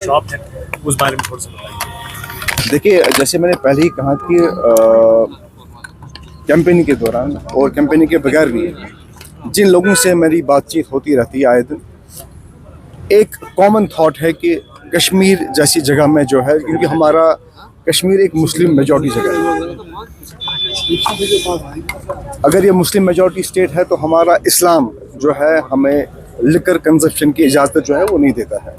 Shop है, उस बारे में थोड़ा सा बताइए। देखिए, जैसे मैंने पहले ही कहा कि कैंपेनिंग के दौरान और कैंपेनिंग के बगैर भी जिन लोगों से मेरी बातचीत होती रहती है आए दिन, एक कॉमन थॉट है कि कश्मीर जैसी जगह में जो है, क्योंकि हमारा कश्मीर एक मुस्लिम मेजॉरिटी जगह है, अगर ये मुस्लिम मेजॉरिटी स्टेट है तो हमारा इस्लाम जो है हमें लिकर कंजप्शन की इजाज़त जो है वो नहीं देता है।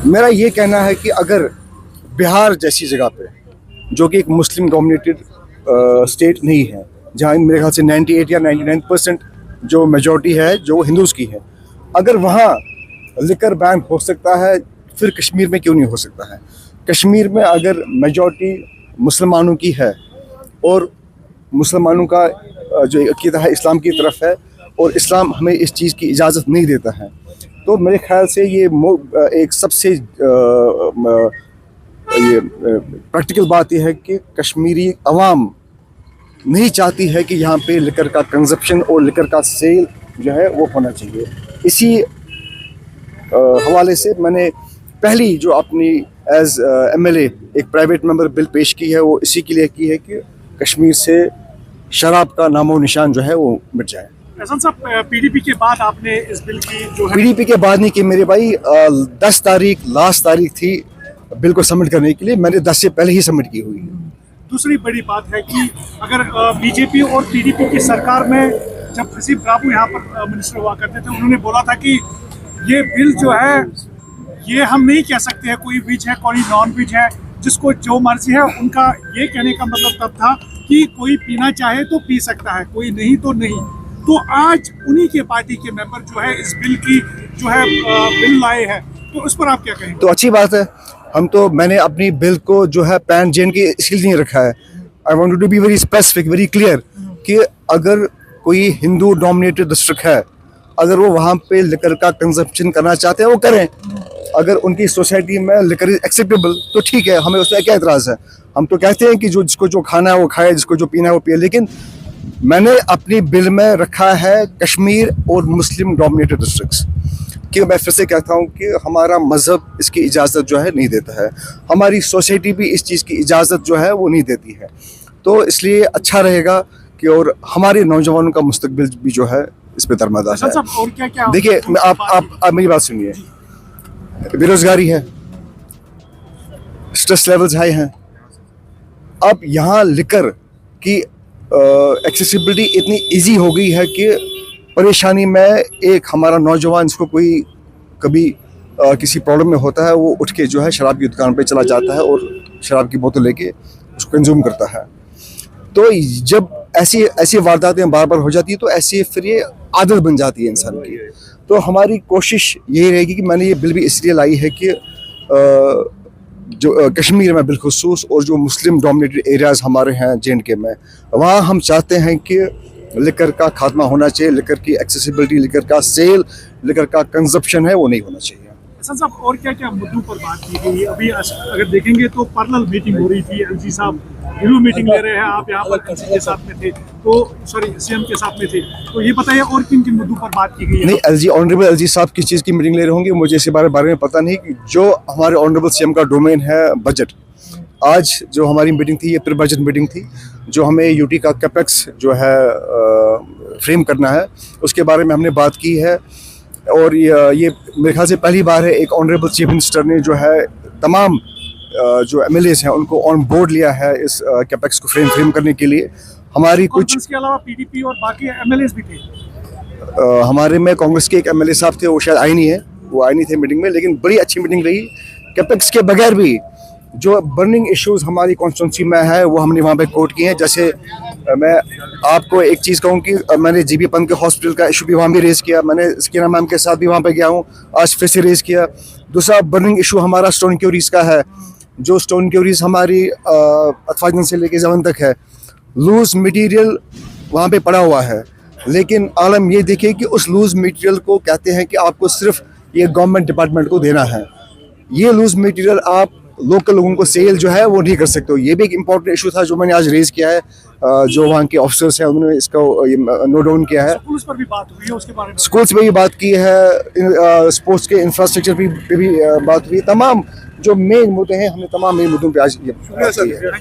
मेरा ये कहना है कि अगर बिहार जैसी जगह पे, जो कि एक मुस्लिम डोमिनेटेड स्टेट नहीं है, जहाँ मेरे ख्याल से 98 या 99% जो मेजॉरिटी है जो हिंदूज़ की है, अगर वहाँ लिकर बैन हो सकता है, फिर कश्मीर में क्यों नहीं हो सकता है? कश्मीर में अगर मेजॉरिटी मुसलमानों की है और मुसलमानों का जो अक़ीदा है इस्लाम की तरफ है और इस्लाम हमें इस चीज़ की इजाज़त नहीं देता है, तो मेरे ख्याल से ये एक सबसे ये प्रैक्टिकल बात यह है कि कश्मीरी अवाम नहीं चाहती है कि यहाँ पे लिकर का कंजप्शन और लिकर का सेल जो है वो होना चाहिए। इसी हवाले से मैंने पहली जो अपनी एज MLA एक प्राइवेट मेंबर बिल पेश की है, वो इसी के लिए की है कि कश्मीर से शराब का नामो निशान जो है वो मिट जाए। एहसान साहब, PDP के बाद आपने इस बिल की जो है PDP के बाद नहीं कि मेरे भाई 10 तारीख लास्ट तारीख थी बिल को सबमिट करने के लिए, मैंने 10 से पहले ही सबमिट की हुई है। दूसरी बड़ी बात है कि अगर BJP और PDP की सरकार में जब हसीब राबू यहाँ पर मिनिस्टर हुआ करते थे, उन्होंने बोला था कि ये बिल जो है ये हम नहीं कह सकते हैं कोई विज है कोई नॉन विज है, जिसको जो मर्जी है। उनका ये कहने का मतलब तब था कि कोई पीना चाहे तो पी सकता है, कोई नहीं तो नहीं। तो आज उन्हीं के पार्टी के मेंबर जो है इस बिल की जो है बिल लाए हैं, तो उस पर आप क्या कहेंगे? तो अच्छी बात है। मैंने अपनी बिल को जो है पैन जेन के इसलिए नहीं रखा है। I want to be very specific, very clear कि अगर कोई हिंदू डोमिनेटेड डिस्ट्रिक्ट है, अगर वो वहाँ पे लिकर का कंजप्शन करना चाहते हैं वो करें। अगर उनकी सोसाइटी में लिकर इज एक्सेप्टेबल तो ठीक है, हमें उसमें क्या एतराज़ है? हम तो कहते हैं कि जिसको जो खाना है वो खाए, जिसको जो पीना है वो पिए। लेकिन मैंने अपनी बिल में रखा है कश्मीर और मुस्लिम डोमिनेटेड डिस्ट्रिक्ट्स, कि मैं फिर से कहता हूँ कि हमारा मज़हब इसकी इजाज़त जो है नहीं देता है, हमारी सोसाइटी भी इस चीज़ की इजाज़त जो है वो नहीं देती है। तो इसलिए अच्छा रहेगा कि और हमारे नौजवानों का मुस्तकबिल भी जो है इस पर दरमदार है। देखिए, आप मेरी बात सुनिए, बेरोज़गारी है, स्ट्रेस लेवल्स हाई हैं। अब यहाँ लिकर की एक्सेसिबिलिटी इतनी इजी हो गई है कि परेशानी में एक हमारा नौजवान जिसको कोई कभी किसी प्रॉब्लम में होता है, वो उठ के जो है शराब की दुकान पे चला जाता है और शराब की बोतल लेके उसको कंज्यूम करता है। तो जब ऐसी वारदातें बार बार हो जाती है तो ऐसी फिर ये आदत बन जाती है इंसान की। तो हमारी कोशिश यही रहेगी कि मैंने ये बिल भी इसलिए लाई है कि जो कश्मीर में बिलखुसूस और जो मुस्लिम डोमिनेटेड एरियाज़ हमारे हैं J&K में, वहाँ हम चाहते हैं कि लिकर का खात्मा होना चाहिए, लिकर की एक्सेसिबिलिटी, लिकर का सेल, लिकर का कंजप्शन है वो नहीं होना चाहिए। एहसान साहब, और क्या क्या मुद्दों पर बात की गई? अभी अगर देखेंगे तो पैरेलल मीटिंग हो रही थी, LG साहब रिव्यू मीटिंग ले रहे हैं, आप यहाँ पर LG के साथ में थे, तो सॉरी CM के साथ में थे, तो ये बताइए और किन किन मुद्दों पर बात की गई है? नहीं, ऑनरेबल LG साहब किस चीज़ की मीटिंग ले रहे होंगे मुझे इसके बारे में पता नहीं। कि जो हमारे ऑनरेबल CM का डोमेन है बजट, आज जो हमारी मीटिंग थी ये प्री बजट मीटिंग थी, जो हमें UT का कैपेक्स जो है फ्रेम करना है उसके बारे में हमने बात की है। और ये मेरे ख्याल से पहली बार है एक ऑनरेबल चीफ मिनिस्टर ने जो है तमाम जो MLAs हैं उनको ऑन बोर्ड लिया है इस कैपेक्स को फ्रेम करने के लिए। हमारी कुछ इसके अलावा PDP और बाकी MLAs भी थे। हमारे में कांग्रेस के एक MLA साहब थे, वो शायद आए नहीं है, वो आए नहीं थे मीटिंग में, लेकिन बड़ी अच्छी मीटिंग रही। कैपेक्स के बगैर भी जो बर्निंग इश्यूज हमारी कॉन्स्टिट्यूंसी में है वो हमने वहाँ पे कोट किए हैं। जैसे मैं आपको एक चीज़ कहूँ कि मैंने GB पंत के हॉस्पिटल का इशू भी वहाँ भी रेज़ किया, मैंने स्कीना मैम के साथ भी वहाँ पे गया हूँ, आज फिर से रेज़ किया। दूसरा बर्निंग इशू हमारा स्टोन क्यूरीज का है, जो स्टोन क्यूरीज हमारी अथवाजन से लेके जवन तक है, लूज मटीरियल वहाँ पे पड़ा हुआ है। लेकिन आलम ये देखिए कि उस लूज मटीरियल को कहते हैं कि आपको सिर्फ ये गवर्नमेंट डिपार्टमेंट को देना है। ये लूज मटीरियल आप लोकल लोगों को सेल जो है वो नहीं कर सकते हो। ये भी एक इम्पोर्टेंट इशू था जो मैंने आज रेज किया है। जो वहाँ के ऑफिसर्स हैं उन्होंने इसका नोट डाउन किया है। पुलिस पर भी बात हुई है उसके बारे में। स्कूल्स में भी बात की है, स्पोर्ट्स के इंफ्रास्ट्रक्चर पे भी बात हुई। तमाम जो मेन मुद्दे हैं हमने तमाम मेन मुद्दों पे आज ये बात की है।